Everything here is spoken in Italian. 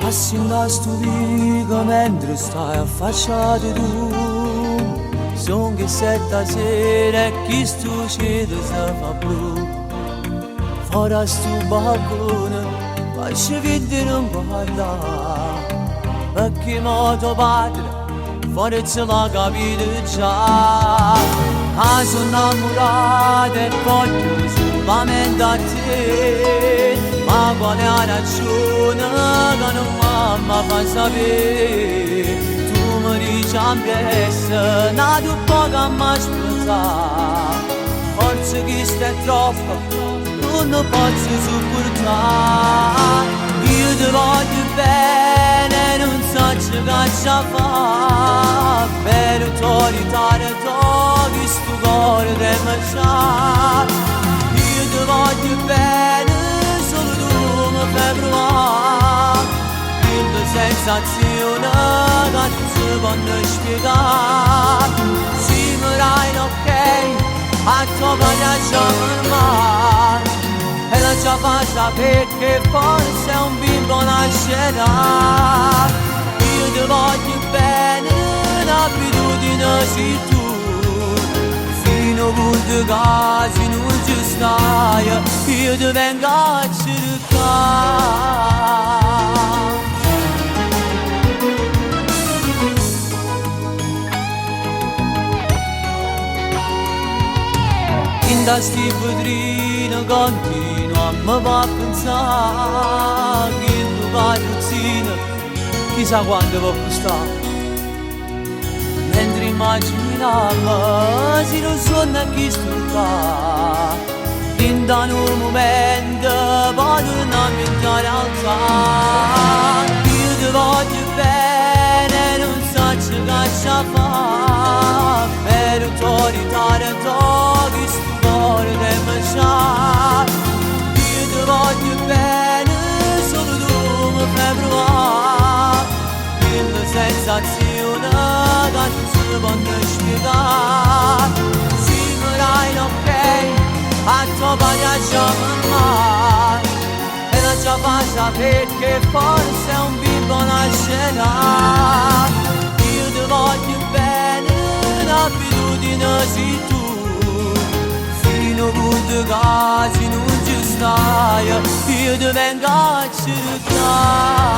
Assina stupica mentre stai a facciare tu. Son che sera e chi stu cielo si fa blu. Fora stu balcone, facci vedere un po' là. Perché moto padre, forse l'ha capito già. Ah, sono innamorata e voglio solamente a te. Ma quale ragione che non mamma fa sapere? Tu mi dici ampiezza, nato poco mi aspettare. Forse che stai troppo, non posso sopportare. Io ti voglio bene, non so che faccia fare. Per autorità togli sto cuore di marciare. Io ti voglio bene, solo tu mi fai provare. Le sensazioni che non si possono spiegare. Se mi dai ok, a tua lasciamo il mare. E non ci faccia perché forse un bimbo nascerà. Io ti voglio bene, l'abitudine sei tu. Fino a punto che non ci stai, io ti vengo a cercare. In da sti vetrine continuo a me va a pensare che tu vai routine, chissà quando può costare. Mentre immaginavo se non suona chi sta, in da un momento vado a mentare alzare. Io ti voglio bene, non so che faccia fare. Per autorità togli sto cuore di marciare. Io ti voglio bene, solo tu mi fai provare. Le sensazioni che non si possono spiegare. Se mi dai ok, a tua lasciamo il mare. E non ci faccia perché forse un bimbo nascerà. Io ti voglio bene, l'abitudine sei tu. Fino a punto che non ci stai, io ti vengo a cercare.